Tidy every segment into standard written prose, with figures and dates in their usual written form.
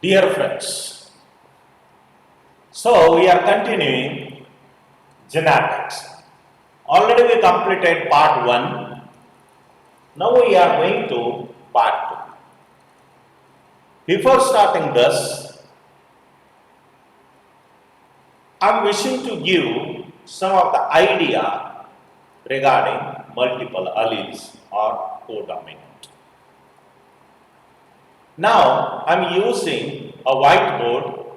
Dear friends, so we are continuing genetics. Already we completed part 1. Now we are going to part 2. Before starting this, I am wishing to give some of the idea regarding multiple alleles or codominant. Now I am using a whiteboard,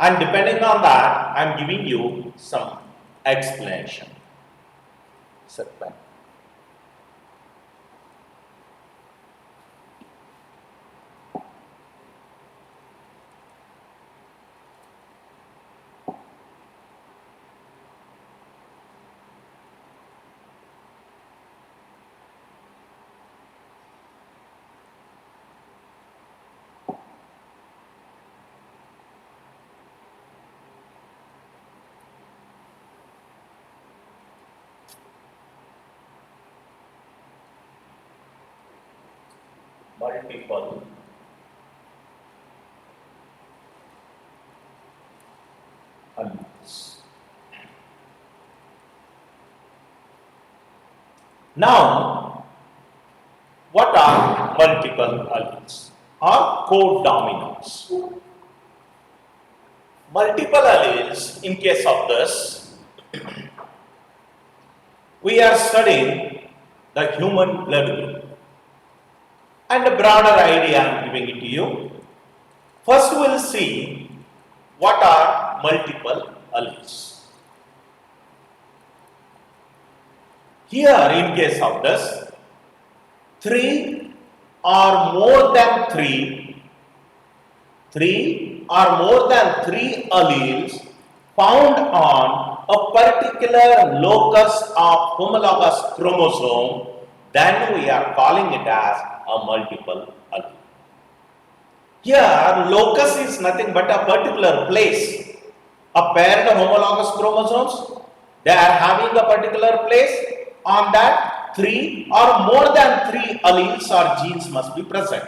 and depending on that I am giving you some explanation. Setback. Multiple alleles. Now, what are multiple alleles or codominants? Multiple alleles, in case of this, we are studying the human blood group. And a broader idea I am giving it to you. First we will see what are multiple alleles. Here in case of this, 3 or more than 3 alleles found on a particular locus of homologous chromosome, then we are calling it as a multiple allele. Here locus is nothing but a particular place. A paired homologous chromosomes, they are having a particular place. On that 3 or more than 3 alleles or genes must be present.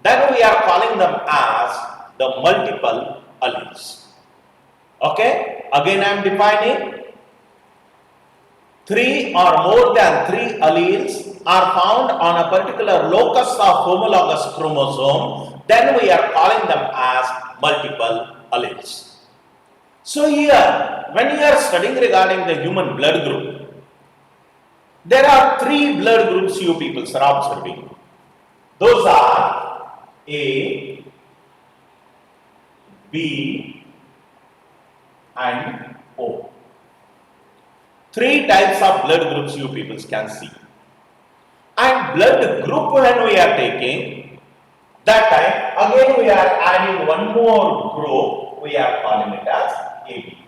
Then we are calling them as the multiple alleles. Okay, again I am defining 3 or more than 3 alleles are found on a particular locus of homologous chromosome, then we are calling them as multiple alleles. So here, when you are studying regarding the human blood group, there are 3 blood groups you people are observing. Those are A, B and O. 3 types of blood groups you people can see. And blood group when we are taking, that time again we are adding one more group, we are calling it as AB.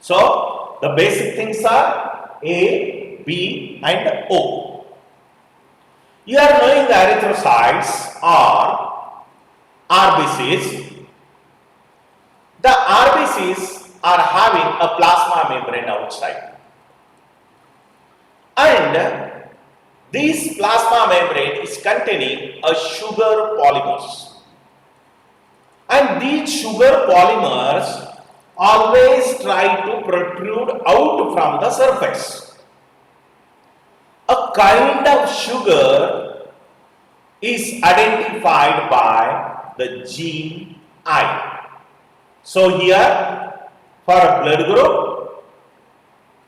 So the basic things are A, B and O. You are knowing the erythrocytes or RBCs. The RBCs are having a plasma membrane outside, and this plasma membrane is containing a sugar polymers, and these sugar polymers always try to protrude out from the surface. A kind of sugar is identified by the gene I. So here for a blood group,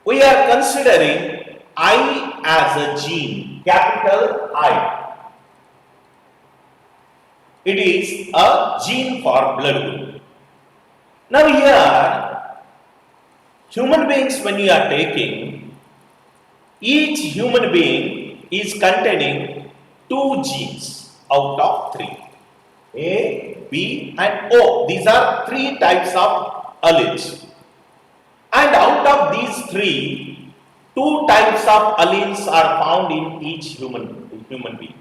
we are considering I as a gene, capital I. It is a gene for blood group. Now here, human beings when you are taking, each human being is containing 2 genes out of 3. A, B and O. These are 3 types of alleles. And out of these 3, 2 types of alleles are found in each human being.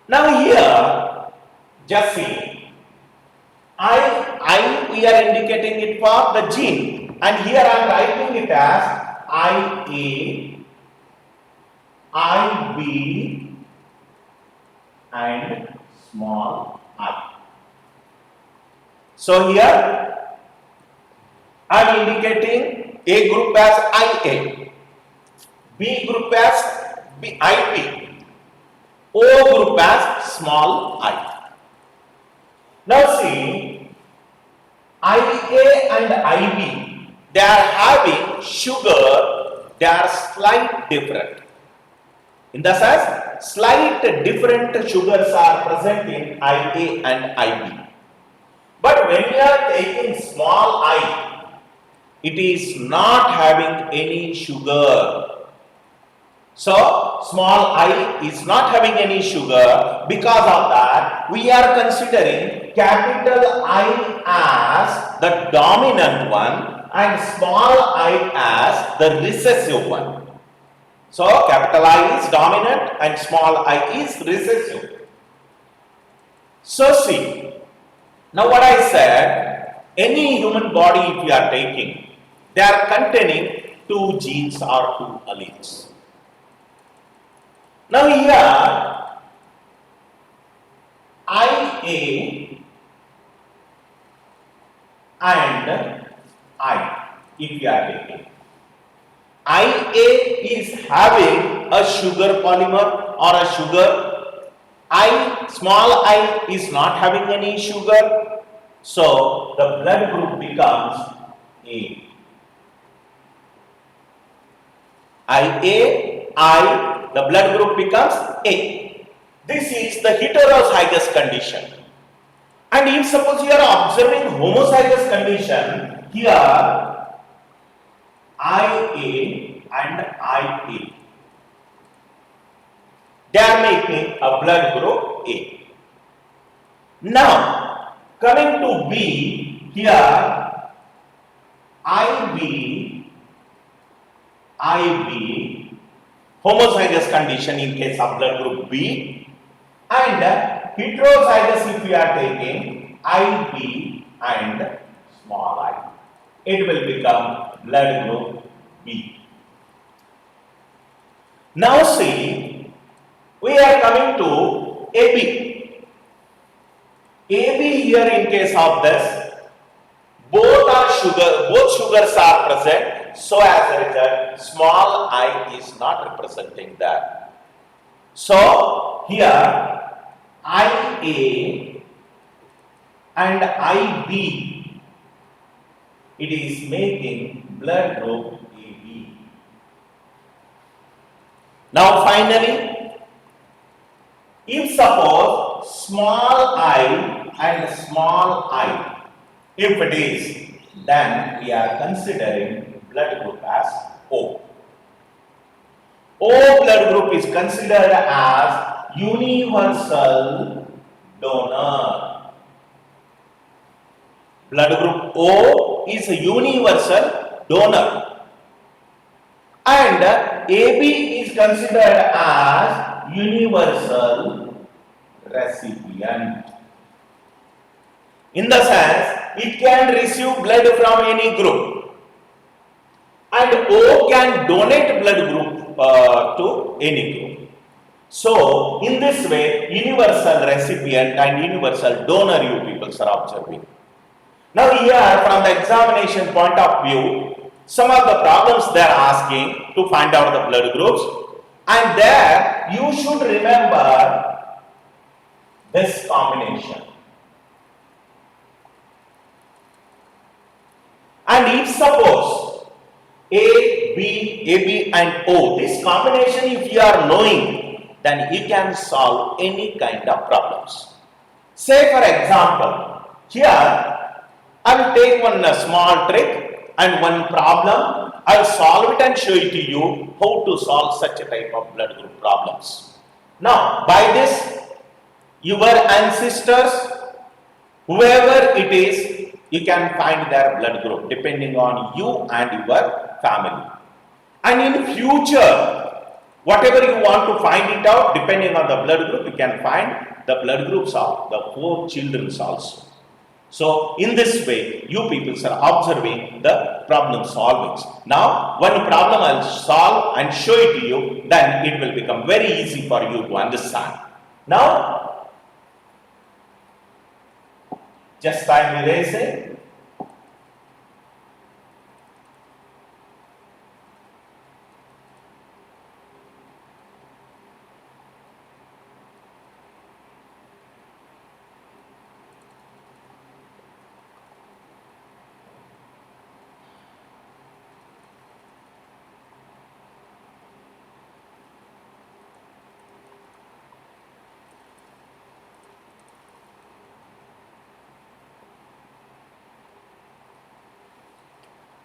Now here, just see, I we are indicating it for the gene, and here I am writing it as IA, IB and small I. So here I am indicating A group as IA, B group as IP, O group as small I. Now see, IA and IB, they are having sugar, they are slight different. In the sense, slight different sugars are present in IA and IB. But when you are taking small I, it is not having any sugar. So, small I is not having any sugar. Because of that, we are considering capital I as the dominant one and small I as the recessive one. So, capital I is dominant and small I is recessive. So, see, now what I said, any human body if you are taking, they are containing two genes or two alleles. Now here, IA and I, if you are taking, IA is having a sugar polymer or a sugar, small I is not having any sugar, so the blood group becomes A. IA, the blood group becomes A. This is the heterozygous condition. And if suppose you are observing homozygous condition, here IA and IA, they are making a blood group A. Now, coming to B, here IB, homozygous condition in case of blood group B, and heterozygous if we are taking IB and small I. It will become blood group B. Now see, we are coming to AB. AB here in case of this, both sugars are present, so as a result, small I is not representing that. So here IA and IB, it is making blood group AB. Now finally, if suppose small I and small I, if it is, then we are considering blood group as O. O blood group is considered as universal donor. Blood group O is a universal donor. And AB is considered as universal recipient. In the sense, it can receive blood from any group. And O can donate blood group to any group. So, in this way, universal recipient and universal donor you people are observing. Now here, from the examination point of view, some of the problems they are asking to find out the blood groups, and there you should remember this combination. And if suppose AB and O, this combination if you are knowing, then you can solve any kind of problems. Say for example, here I will take one small trick and one problem. I will solve it and show it to you how to solve such a type of blood group problems. Now, by this, your ancestors, whoever it is, you can find their blood group depending on you and your family. And in future, whatever you want to find it out, depending on the blood group, you can find the blood groups of the 4 children also. So, in this way, you people are observing the problem solvings. Now, one problem I will solve and show it to you, then it will become very easy for you to understand. Now, just I am erasing.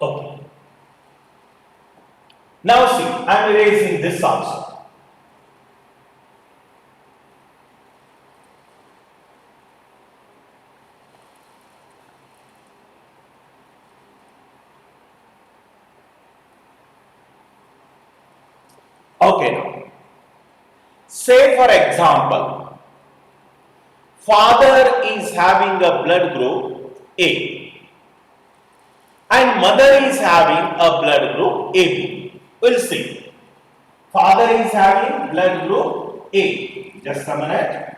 Okay. Now see, I am erasing this also. Okay, now. Say for example, father is having a blood group A and mother is having a blood group AB. We'll see. Father is having blood group A. Just a minute.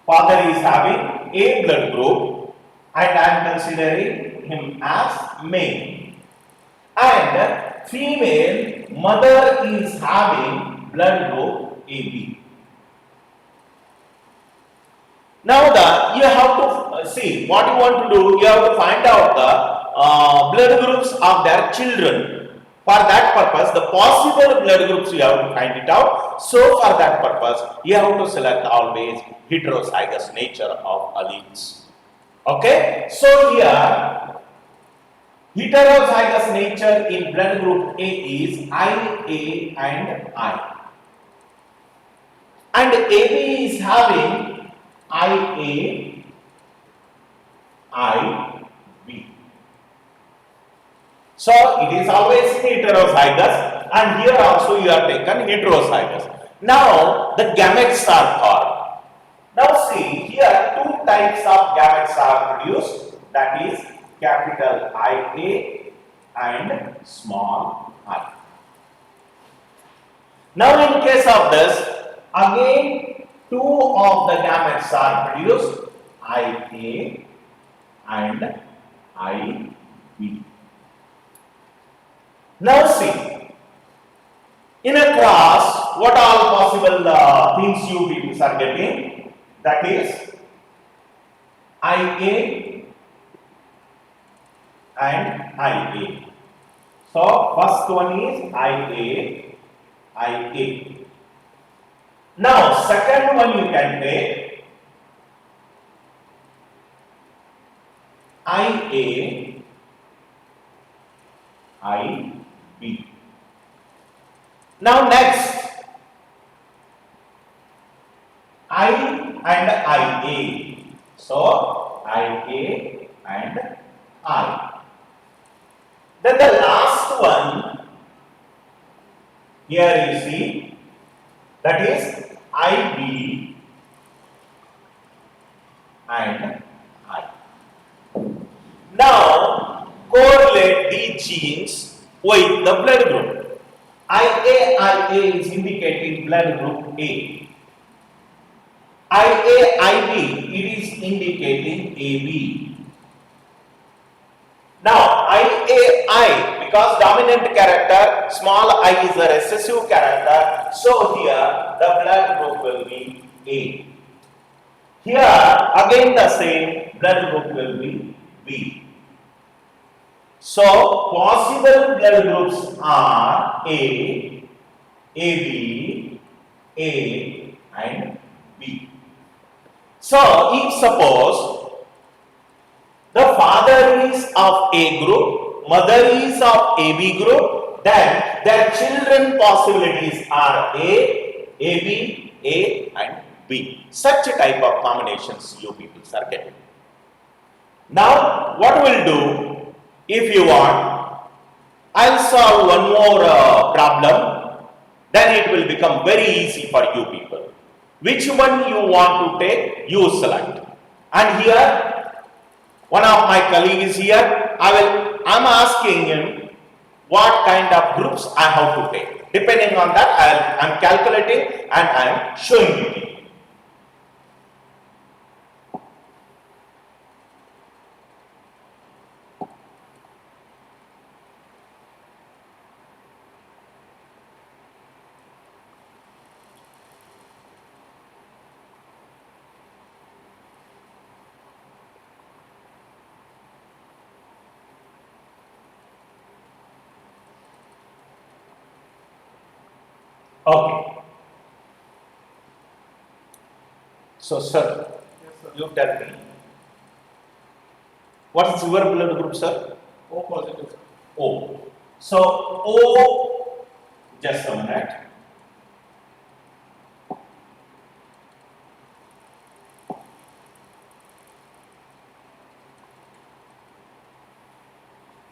Father is having A blood group and I am considering him as male. And female mother is having blood group AB. Now you have to see what you want to do. You have to find out the blood groups of their children. For that purpose, the possible blood groups you have to find it out. So for that purpose, you have to select always heterozygous nature of alleles. Okay. So here, heterozygous nature in blood group A is IA and I. And AB is having IA, IB. So it is always heterozygous, and here also you are taken heterozygous. Now the gametes are called. Now see, here two types of gametes are produced, that is capital IA and small I. Now in case of this, again two of the gametes are produced, IA and IB. Now see, in a class, what all possible things you people are getting? That is IA and IA. So first one is IA. Now second one you can take IA, IB. Now next I and IA. So IA and I. Then the last one here you see, that is IB and I. Now correlate these genes with the blood group. IA is indicating blood group A. IB it is indicating AB. Now I because dominant character small I is a recessive character, so here the blood group will be A. Here again the same, blood group will be B. So possible blood groups are A, AB, A and B. So if suppose the father is of A group, mother is of AB group, then their children possibilities are A, AB, A and B. Such a type of combinations you people are getting. Now what we'll do, if you want, I'll solve one more problem, then it will become very easy for you people. Which one you want to take, you select. And here one of my colleagues is here. I'm am asking him what kind of groups I have to take. Depending on that, I am calculating and I am showing you. Okay. So, sir, Yes, sir. you tell me. What is your blood group, sir? O positive, sir. O. So, O, just a minute.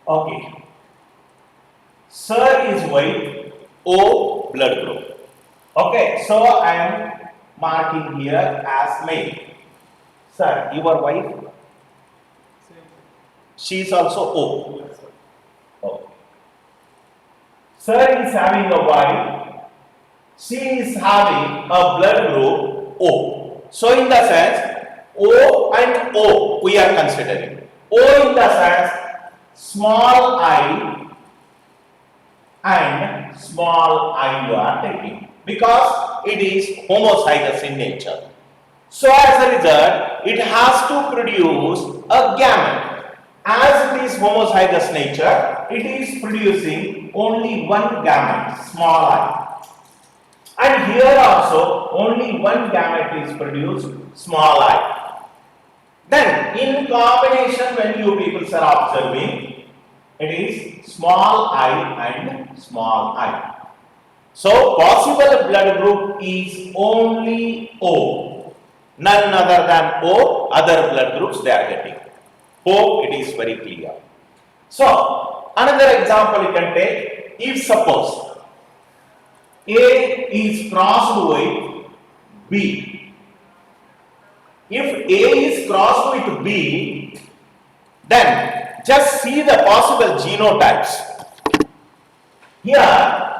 Okay. Sir is white, O blood group. Okay, so I am marking here as male. Sir, your wife, Same, she is also O. sir. Yes, sir. Okay. Sir is having a wife, she is having a blood group O. So in the sense, O and O we are considering. O in the sense, small I and small I you are taking because it is homozygous in nature. So as a result, it has to produce a gamete. As it is homozygous nature, it is producing only one gamete, small I. And here also, only one gamete is produced, small I. Then, in combination, when you people are observing, it is small I and small I. So, possible blood group is only O. None other than O, other blood groups they are getting. Hope it is very clear. So, another example you can take, if suppose A is crossed with B. If A is crossed with B, then just see the possible genotypes. Here,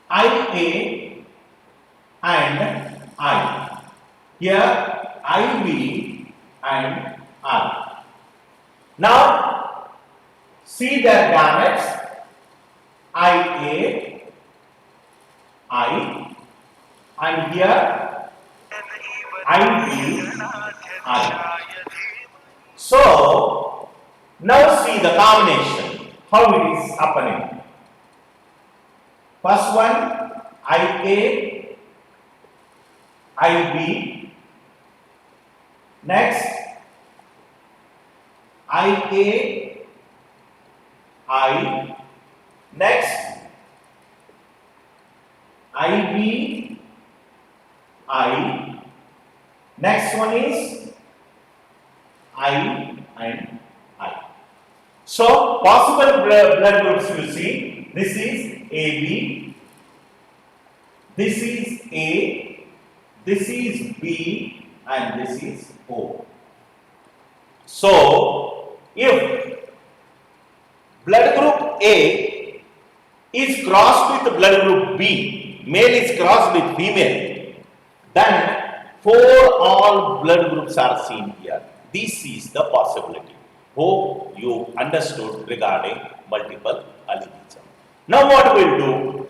IA and I. Here, IB and I. Now, see their gametes, IA, I, and here, IB, I. So, now see the combination, how it is happening. First one, IA, IB, next, IA, I, next, IB, I, next one is I and I. So, possible blood groups you see, this is AB, this is A, this is B, and this is O. So, if blood group A is crossed with blood group B, male is crossed with female, then 4 all blood groups are seen here. This is the possibility. Hope you understood regarding multiple allelism. Now what we'll do,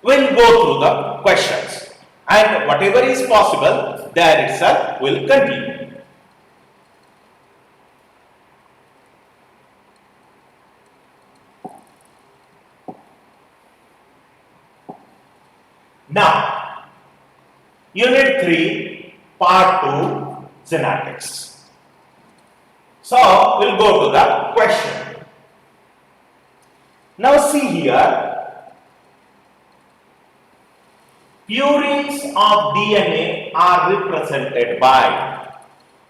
we'll go through the questions and whatever is possible, there itself will continue. Now, Unit 3, Part 2, Genetics. So, we'll go to the question. Now, see here, purines of DNA are represented by.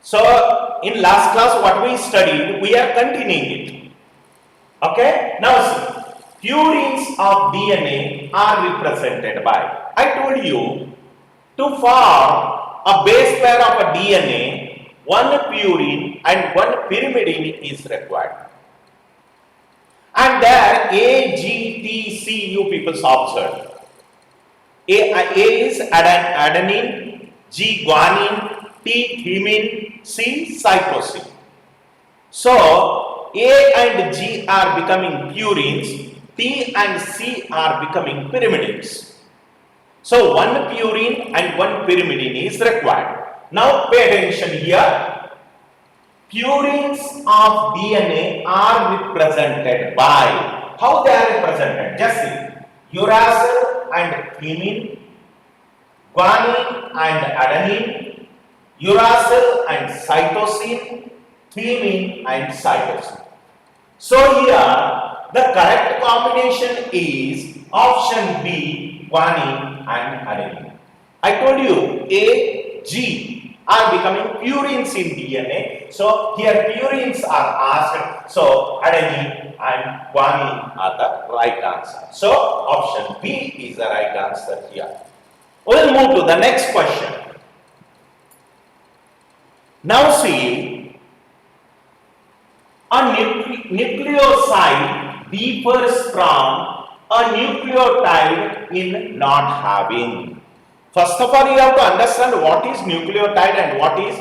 So, in last class, what we studied, we are continuing it. Okay? Now, see, purines of DNA are represented by. I told you, to form a base pair of a DNA, one purine and one pyrimidine is required. there A, G, T, C, you people observe. A is adenine, G guanine, T thymine, C cytosine. So A and G are becoming purines, T and C are becoming pyrimidines. So one purine and one pyrimidine is required. Now pay attention here. Purines of DNA are represented by, how they are represented? Just see, uracil and thymine, guanine and adenine, uracil and cytosine, thymine and cytosine. So here the correct combination is option B, guanine and adenine. I told you A, G are becoming purines in DNA. So here purines are asked. So adenine and guanine are the right answer. So option B is the right answer here. We will move to the next question. Now see, a nucleoside differs from a nucleotide in not having. First of all, you have to understand what is nucleotide and what is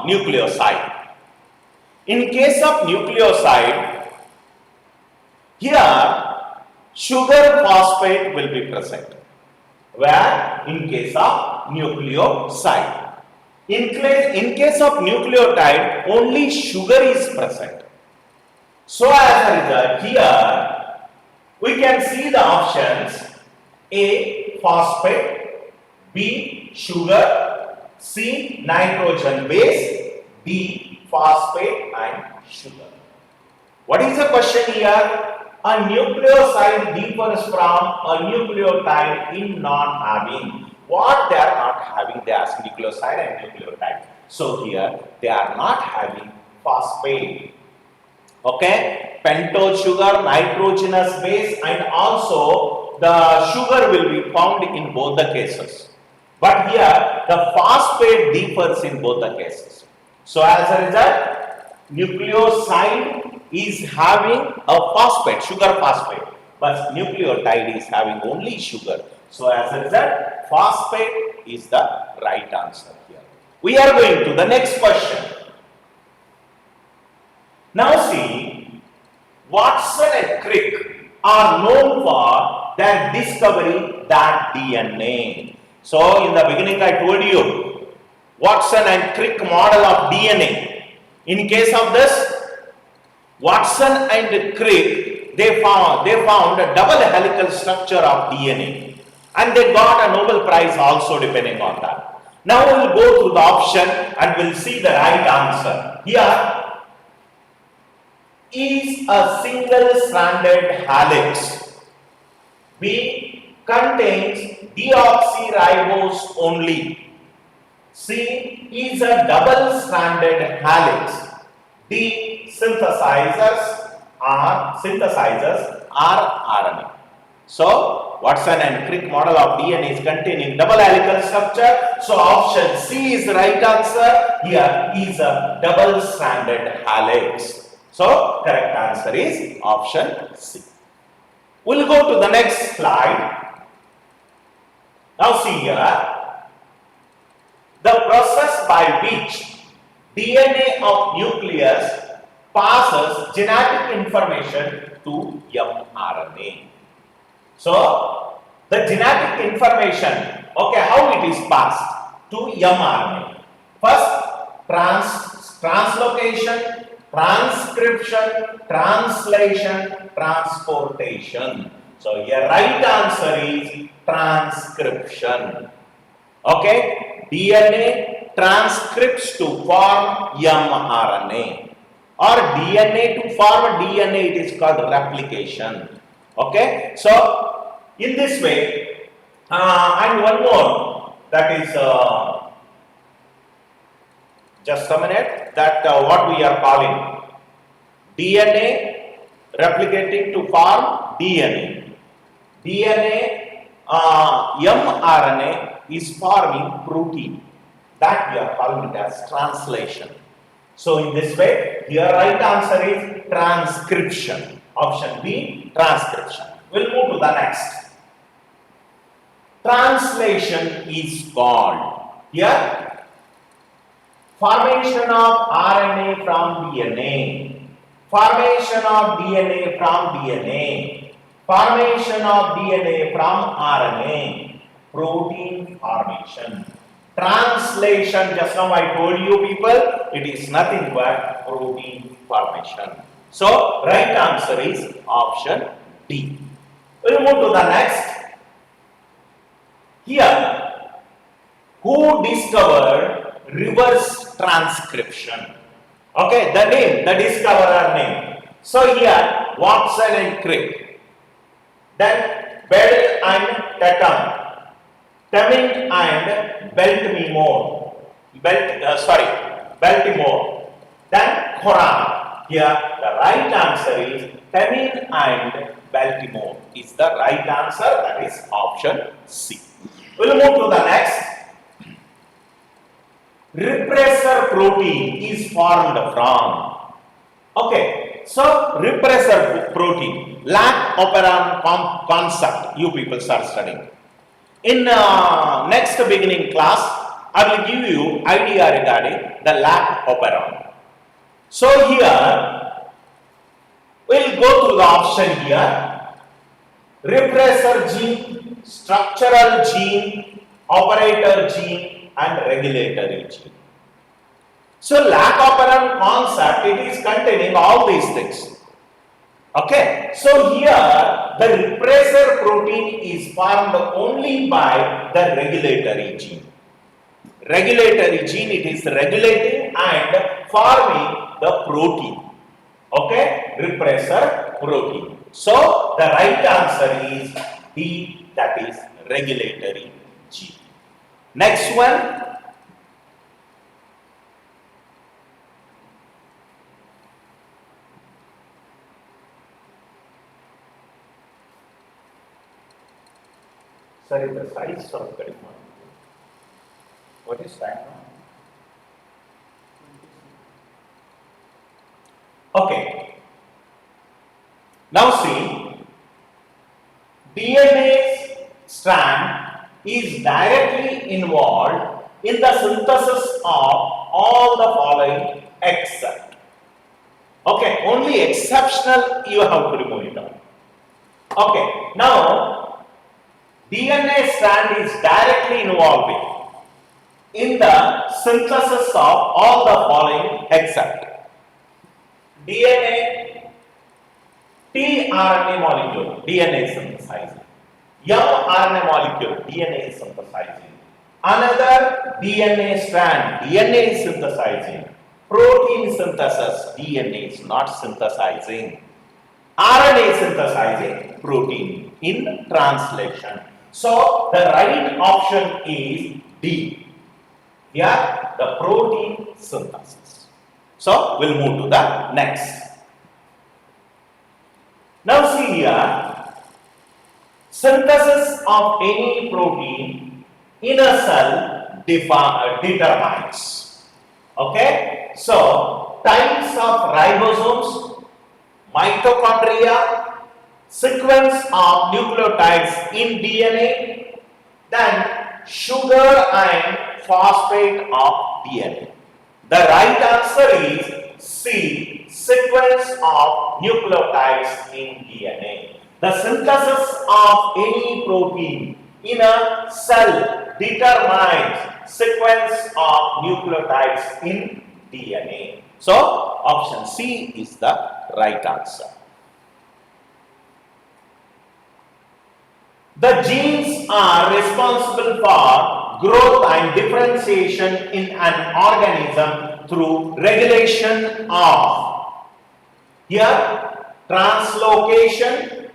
nucleoside. In case of nucleoside, here sugar phosphate will be present. Where? In case of nucleoside. In case of nucleotide, only sugar is present. So as a result, here we can see the options A, phosphate, B, sugar, C, nitrogen base, D, phosphate and sugar. What is the question here? A nucleoside differs from a nucleotide in not having. What they are not having? They ask nucleoside and nucleotide. So here they are not having phosphate. Okay, pentose sugar, nitrogenous base, and also the sugar will be found in both the cases. But here the phosphate differs in both the cases. So as a result, nucleoside is having a phosphate, sugar phosphate, but nucleotide is having only sugar. So as a result, phosphate is the right answer here. We are going to the next question. Now see, Watson and Crick are known for their discovery that DNA. So in the beginning I told you, Watson and Crick model of DNA. In case of this, Watson and Crick, they found a double helical structure of DNA, and they got a Nobel Prize also depending on that. Now we will go through the option and we will see the right answer. Here is a single-stranded helix. B contains deoxyribose only. C is a double-stranded helix. D synthesizers are RNA. So Watson and Crick model of DNA is containing double helical structure. So option C is the right answer. Here is a double-stranded helix. So correct answer is option C. We'll go to the next slide. Now see here, the process by which DNA of nucleus passes genetic information to mRNA. So the genetic information, okay, how it is passed to mRNA? First, translocation, transcription, translation, transportation. So your right answer is transcription. Okay, DNA transcripts to form mRNA, or DNA to form DNA, it is called replication. Okay, so in this way, and one more, that is just a minute, that what we are calling DNA replicating to form DNA. mRNA is forming protein, that we are calling it as translation. So in this way, your right answer is transcription. Option B, transcription. We'll move to the next. Translation is called here formation of RNA from DNA, formation of DNA from DNA, formation of DNA from RNA, protein formation. Translation, just now I told you people, it is nothing but protein formation. So, right answer is option D. We'll move to the next. Here, who discovered reverse transcription? Okay, the name, the discoverer name. So here, Watson and Crick. Then Bell and Tatum, Teming and Baltimore. Then Koran. Here, the right answer is Teming and Baltimore is the right answer. That is option C. We'll move to the next. Repressor protein is formed from. Okay, so repressor protein, lac operon concept, you people are studying. In next beginning class, I will give you idea regarding the lac operon. So here, we'll go to the option here. Repressor gene, structural gene, operator gene, and regulatory gene. So lac operon concept, it is containing all these things. Okay, so here the repressor protein is formed only by the regulatory gene. Regulatory gene, it is regulating and forming the protein. Okay, repressor protein. So the right answer is D, that is regulatory gene. Next one. Sorry, the size of the what is that? Okay. Now see, DNA strand is directly involved in the synthesis of all the following except. Okay, only exceptional you have to remove it out. Okay, now DNA strand is directly involved in the synthesis of all the following except DNA, tRNA molecule, DNA synthesizing, mRNA molecule, DNA synthesizing, another DNA strand, DNA synthesizing, protein synthesis, DNA is not synthesizing, RNA synthesizing, protein in translation. So the right option is D. Here the protein synthesis. So we'll move to the next. Now see here, synthesis of any protein in a cell determines. Okay, so types of ribosomes, mitochondria, sequence of nucleotides in DNA, then sugar and phosphate of DNA. The right answer is C, sequence of nucleotides in DNA. The synthesis of any protein in a cell determines sequence of nucleotides in DNA. So, option C is the right answer. The genes are responsible for growth and differentiation in an organism through regulation of here translocation,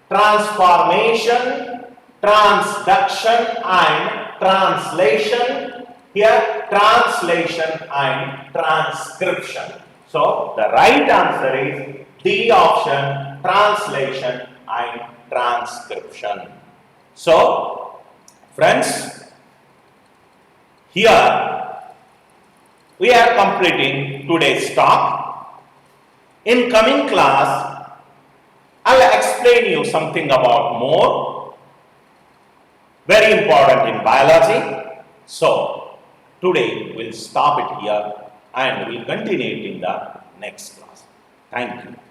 transformation, transduction and translation. Here translation and transcription. So the right answer is D option, translation and transcription. So friends, here we are completing today's talk. In coming class, explain you something about more, very important in biology. So, today we'll stop it here and we'll continue it in the next class. Thank you.